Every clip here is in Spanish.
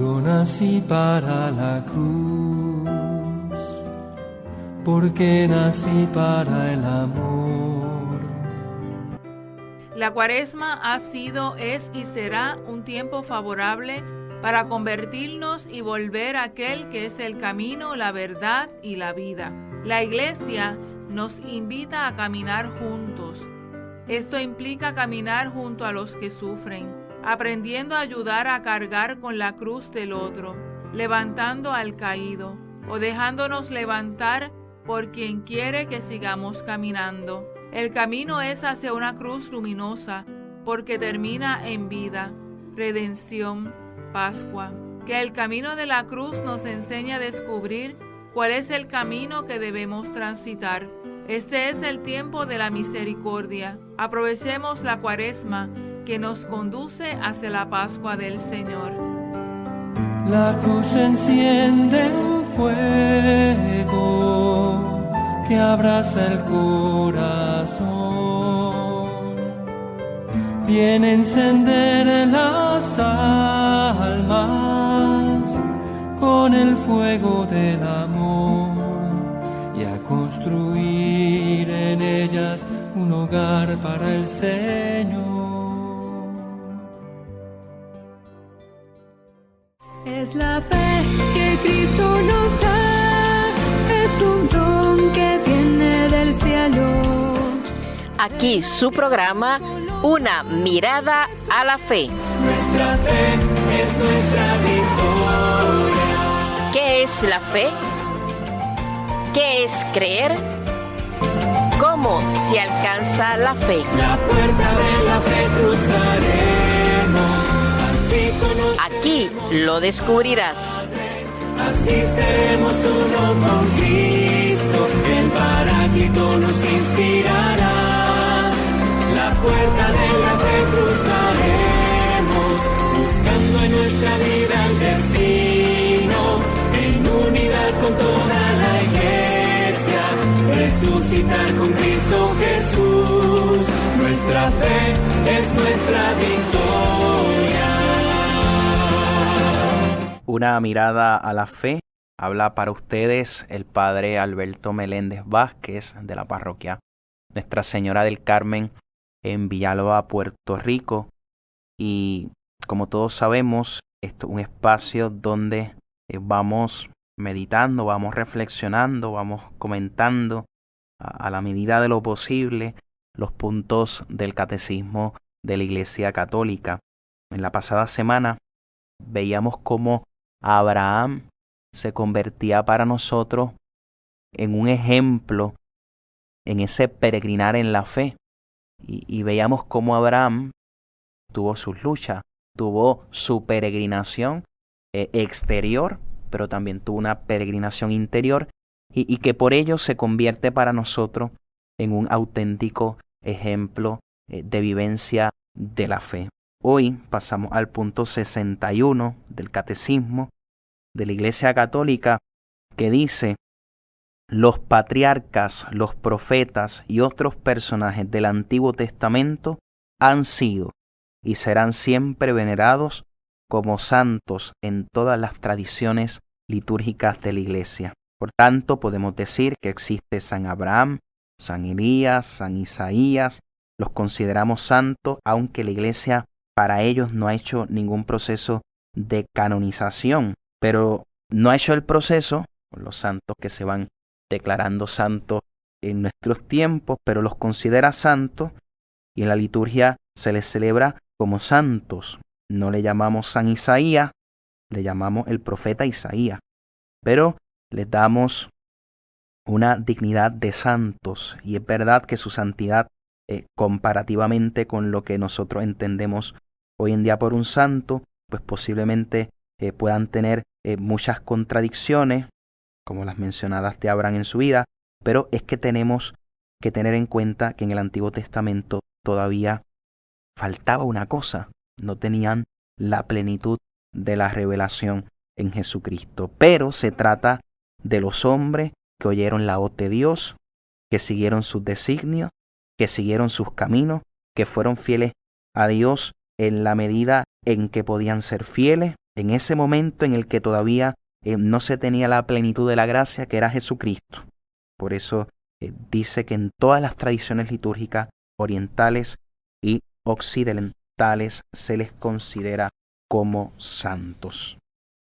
Yo nací para la cruz, porque nací para el amor. La Cuaresma ha sido, es y será un tiempo favorable para convertirnos y volver a aquel que es el camino, la verdad y la vida. La Iglesia nos invita a caminar juntos. Esto implica caminar junto a los que sufren, aprendiendo a ayudar a cargar con la cruz del otro, levantando al caído o dejándonos levantar por quien quiere que sigamos caminando. El camino es hacia una cruz luminosa porque termina en vida, redención, Pascua. Que el camino de la cruz nos enseñe a descubrir cuál es el camino que debemos transitar. Este es el tiempo de la misericordia. Aprovechemos la Cuaresma que nos conduce hacia la Pascua del Señor. La cruz enciende un fuego que abraza el corazón. Viene a encender las almas con el fuego del amor y a construir en ellas un hogar para el Señor. Es la fe que Cristo nos da, es un don que viene del cielo. Aquí su programa, Una mirada a la fe. Nuestra fe es nuestra victoria. ¿Qué es la fe? ¿Qué es creer? ¿Cómo se alcanza la fe? La puerta de la fe cruzaremos. Aquí lo descubrirás. Así seremos uno con Cristo. El Paráclito nos inspirará. La puerta de la fe cruzaremos, buscando en nuestra vida el destino, en unidad con toda la iglesia, resucitar con Cristo Jesús. Nuestra fe es nuestra victoria. Una mirada a la fe. Habla para ustedes el padre Alberto Meléndez Vázquez de la parroquia Nuestra Señora del Carmen en Villalba, Puerto Rico. Y como todos sabemos, esto es un espacio donde vamos meditando, vamos reflexionando, vamos comentando a la medida de lo posible los puntos del catecismo de la Iglesia Católica. En la pasada semana veíamos cómo Abraham se convertía para nosotros en un ejemplo en ese peregrinar en la fe. Y veíamos cómo Abraham tuvo sus luchas, tuvo su peregrinación exterior, pero también tuvo una peregrinación interior y que por ello se convierte para nosotros en un auténtico ejemplo de vivencia de la fe. Hoy pasamos al punto 61 del Catecismo de la Iglesia Católica, que dice: los patriarcas, los profetas y otros personajes del Antiguo Testamento han sido y serán siempre venerados como santos en todas las tradiciones litúrgicas de la Iglesia. Por tanto, podemos decir que existe San Abraham, San Elías, San Isaías. Los consideramos santos, aunque la Iglesia para ellos no ha hecho ningún proceso de canonización, pero no ha hecho el proceso con los santos que se van declarando santos en nuestros tiempos, pero los considera santos y en la liturgia se les celebra como santos. No le llamamos San Isaías, le llamamos el profeta Isaías, pero les damos una dignidad de santos, y es verdad que su santidad, comparativamente con lo que nosotros entendemos hoy en día por un santo, pues posiblemente puedan tener muchas contradicciones, como las mencionadas de Abraham en su vida, pero es que tenemos que tener en cuenta que en el Antiguo Testamento todavía faltaba una cosa: no tenían la plenitud de la revelación en Jesucristo. Pero se trata de los hombres que oyeron la voz de Dios, que siguieron sus designios, que siguieron sus caminos, que fueron fieles a Dios en la medida en que podían ser fieles, en ese momento en el que todavía no se tenía la plenitud de la gracia, que era Jesucristo. Por eso dice que en todas las tradiciones litúrgicas orientales y occidentales se les considera como santos.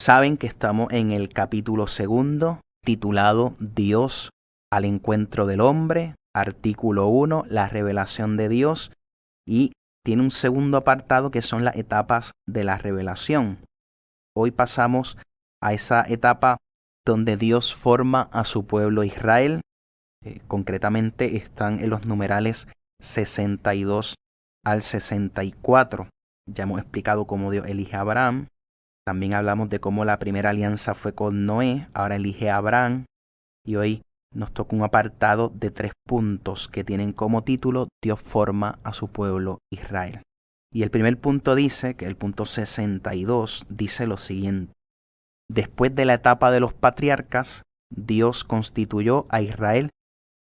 Saben que estamos en el capítulo 2, titulado Dios al encuentro del hombre, artículo 1, la revelación de Dios, y tiene un segundo apartado que son las etapas de la revelación. Hoy pasamos a esa etapa donde Dios forma a su pueblo Israel. Concretamente están en los numerales 62 al 64. Ya hemos explicado cómo Dios elige a Abraham. También hablamos de cómo la primera alianza fue con Noé, ahora elige a Abraham. Y hoy nos toca un apartado de 3 puntos que tienen como título Dios forma a su pueblo Israel. Y el primer punto dice, que el punto 62, dice lo siguiente. Después de la etapa de los patriarcas, Dios constituyó a Israel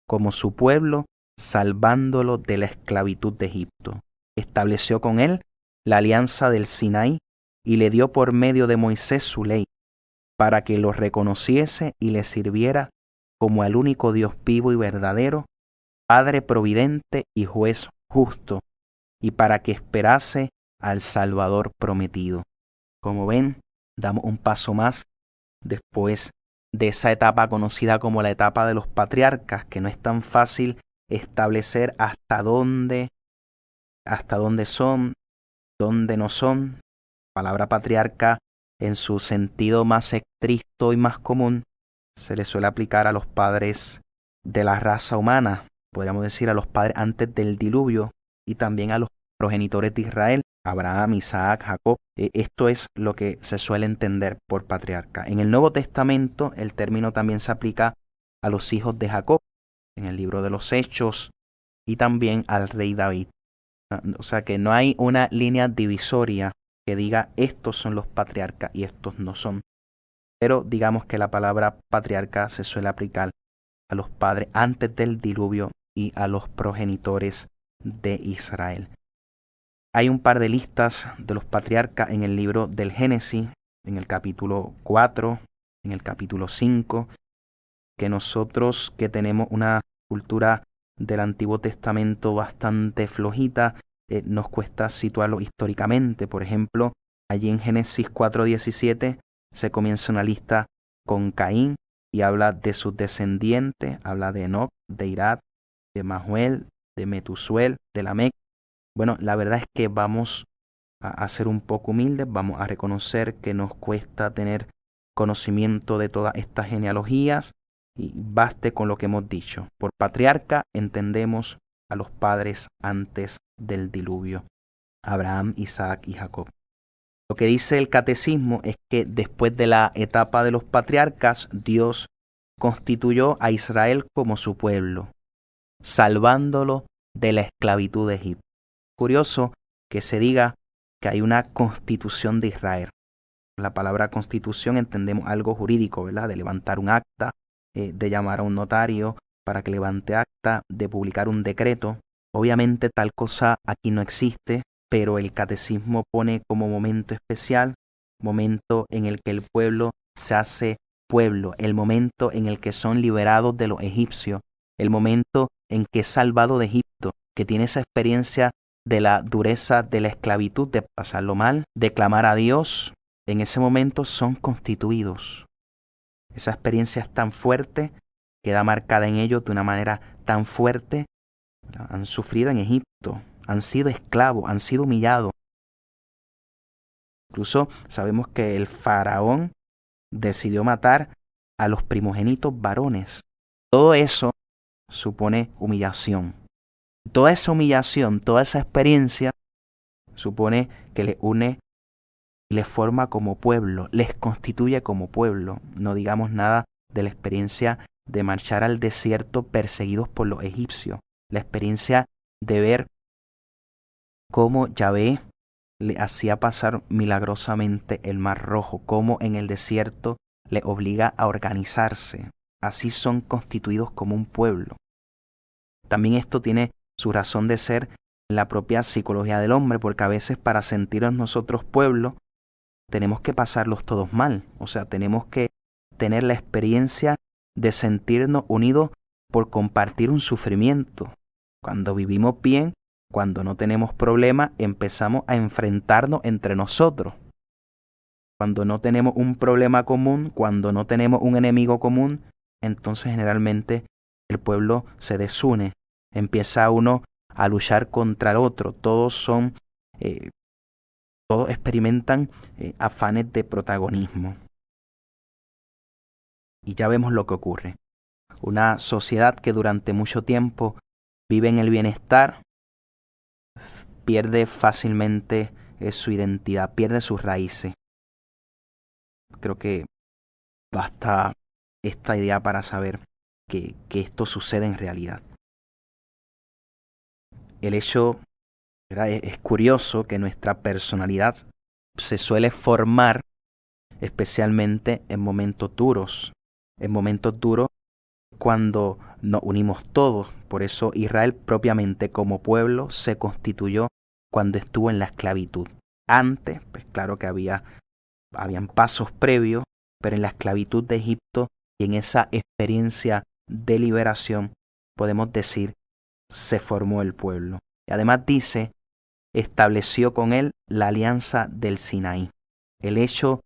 como su pueblo, salvándolo de la esclavitud de Egipto. Estableció con él la alianza del Sinaí y le dio por medio de Moisés su ley, para que lo reconociese y le sirviera como al único Dios vivo y verdadero, Padre providente y juez justo, y para que esperase al Salvador prometido. Como ven, damos un paso más después de esa etapa conocida como la etapa de los patriarcas, que no es tan fácil establecer hasta dónde son, dónde no son. La palabra patriarca, en su sentido más estricto y más común, se le suele aplicar a los padres de la raza humana, podríamos decir a los padres antes del diluvio, y también a los progenitores de Israel, Abraham, Isaac, Jacob. Esto es lo que se suele entender por patriarca. En el Nuevo Testamento el término también se aplica a los hijos de Jacob, en el libro de los Hechos, y también al rey David. O sea que no hay una línea divisoria que diga estos son los patriarcas y estos no son. Pero digamos que la palabra patriarca se suele aplicar a los padres antes del diluvio y a los progenitores de Israel. Hay un par de listas de los patriarcas en el libro del Génesis, en el capítulo 4, en el capítulo 5, que nosotros que tenemos una cultura del Antiguo Testamento bastante flojita, nos cuesta situarlo históricamente. Por ejemplo, allí en Génesis 4:17 se comienza una lista con Caín y habla de sus descendientes, habla de Enoc, de Irad, de Mahuel, de Metusuel, de Lamec. Bueno, la verdad es que vamos a ser un poco humildes, vamos a reconocer que nos cuesta tener conocimiento de todas estas genealogías y baste con lo que hemos dicho. Por patriarca entendemos a los padres antes del diluvio, Abraham, Isaac y Jacob. Lo que dice el catecismo es que después de la etapa de los patriarcas, Dios constituyó a Israel como su pueblo, salvándolo de la esclavitud de Egipto. Curioso que se diga que hay una constitución de Israel. La palabra constitución entendemos algo jurídico, ¿verdad? De levantar un acta, de llamar a un notario para que levante acta, de publicar un decreto. Obviamente tal cosa aquí no existe, pero el catecismo pone como momento especial, momento en el que el pueblo se hace pueblo, el momento en el que son liberados de los egipcios, el momento en que es salvado de Egipto, que tiene esa experiencia de la dureza de la esclavitud, de pasarlo mal, de clamar a Dios. En ese momento son constituidos. Esa experiencia es tan fuerte, queda marcada en ellos de una manera tan fuerte. Han sufrido en Egipto, han sido esclavos, han sido humillados. Incluso sabemos que el faraón decidió matar a los primogénitos varones. Todo eso supone humillación. Toda esa humillación, toda esa experiencia supone que les une y les forma como pueblo, les constituye como pueblo. No digamos nada de la experiencia de marchar al desierto perseguidos por los egipcios, la experiencia de ver cómo Yahvé le hacía pasar milagrosamente el Mar Rojo, cómo en el desierto le obliga a organizarse. Así son constituidos como un pueblo. También esto tiene su razón de ser en la propia psicología del hombre, porque a veces para sentirnos nosotros pueblo, tenemos que pasarlos todos mal. O sea, tenemos que tener la experiencia de sentirnos unidos por compartir un sufrimiento. Cuando vivimos bien, cuando no tenemos problemas, empezamos a enfrentarnos entre nosotros. Cuando no tenemos un problema común, cuando no tenemos un enemigo común, entonces generalmente el pueblo se desune. Empieza uno a luchar contra el otro. Todos experimentan afanes de protagonismo. Y ya vemos lo que ocurre. Una sociedad que durante mucho tiempo vive en el bienestar, pierde fácilmente su identidad, pierde sus raíces. Creo que basta esta idea para saber que esto sucede en realidad. El hecho, ¿verdad? Es curioso que nuestra personalidad se suele formar especialmente en momentos duros. En momentos duros cuando nos unimos todos. Por eso Israel propiamente como pueblo se constituyó cuando estuvo en la esclavitud. Antes, pues claro que habían pasos previos, pero en la esclavitud de Egipto y en esa experiencia de liberación, podemos decir, se formó el pueblo. Y además dice, estableció con él la alianza del Sinaí. El hecho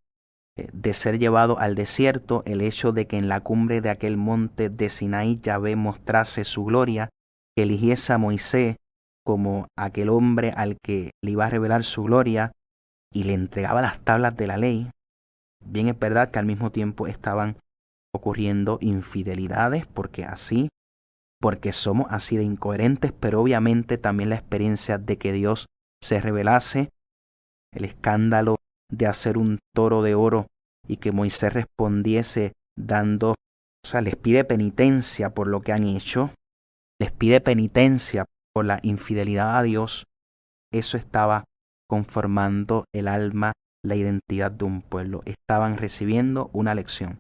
de ser llevado al desierto, el hecho de que en la cumbre de aquel monte de Sinaí Yahvé mostrase su gloria, que eligiese a Moisés como aquel hombre al que le iba a revelar su gloria y le entregaba las tablas de la ley. Bien es verdad que al mismo tiempo estaban ocurriendo infidelidades, porque somos así de incoherentes, pero obviamente también la experiencia de que Dios se revelase, el escándalo de hacer un toro de oro y que Moisés respondiese les pide penitencia por lo que han hecho, les pide penitencia por la infidelidad a Dios. Eso estaba conformando el alma, la identidad de un pueblo. Estaban recibiendo una lección,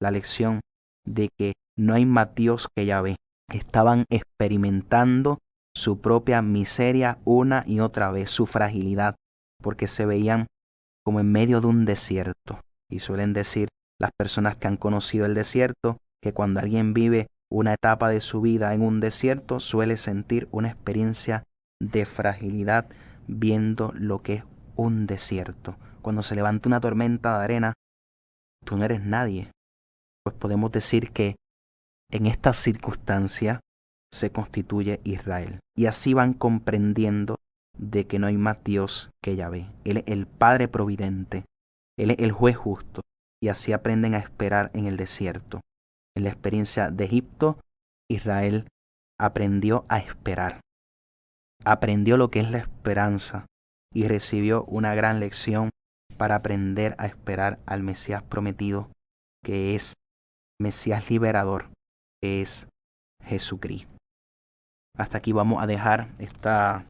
la lección de que no hay más Dios que Yahvé. Estaban experimentando su propia miseria una y otra vez, su fragilidad, porque se veían como en medio de un desierto. Y suelen decir las personas que han conocido el desierto que cuando alguien vive una etapa de su vida en un desierto suele sentir una experiencia de fragilidad viendo lo que es un desierto. Cuando se levanta una tormenta de arena, tú no eres nadie. Pues podemos decir que en esta circunstancia se constituye Israel. Y así van comprendiendo de que no hay más Dios que Yahvé. Él es el Padre providente. Él es el juez justo. Y así aprenden a esperar en el desierto. En la experiencia de Egipto, Israel aprendió a esperar. Aprendió lo que es la esperanza y recibió una gran lección para aprender a esperar al Mesías prometido, que es Mesías liberador, que es Jesucristo. Hasta aquí vamos a dejar esta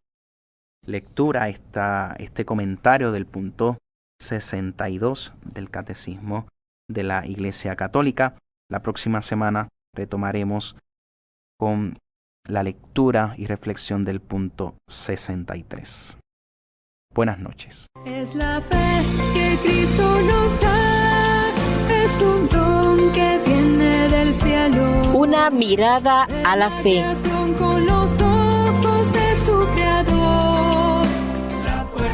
lectura, este comentario del punto 62 del Catecismo de la Iglesia Católica. La próxima semana retomaremos con la lectura y reflexión del punto 63. Buenas noches. Es la fe que Cristo nos da, es un don que viene del cielo. Una mirada a la fe. Con los ojos de su creador.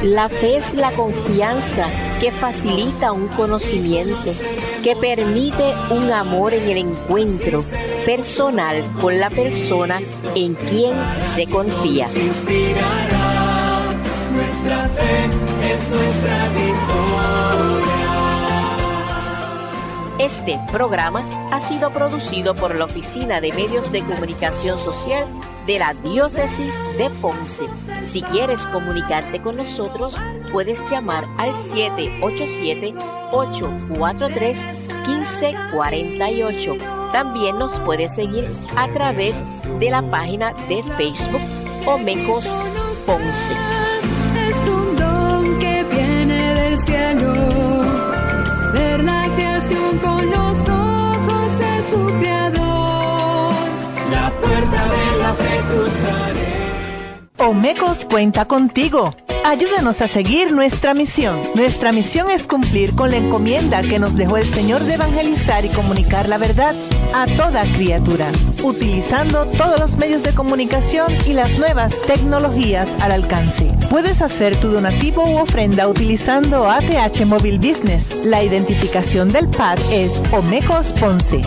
La fe es la confianza que facilita un conocimiento, que permite un amor en el encuentro personal con la persona en quien se confía. Inspirará, nuestra fe es nuestra victoria. Este programa ha sido producido por la Oficina de Medios de Comunicación Social de la Diócesis de Ponce. Si quieres comunicarte con nosotros, puedes llamar al 787-843-1548. También nos puedes seguir a través de la página de Facebook Omecos Ponce. Es un don que viene del cielo. Ver la creación con los ojos de su creador. La puerta de la fe cruzaré. Omecos cuenta contigo. Ayúdanos a seguir nuestra misión. Nuestra misión es cumplir con la encomienda que nos dejó el Señor de evangelizar y comunicar la verdad a toda criatura, utilizando todos los medios de comunicación y las nuevas tecnologías al alcance. Puedes hacer tu donativo u ofrenda utilizando ATH Móvil Business. La identificación del PAD es Omecos Ponce.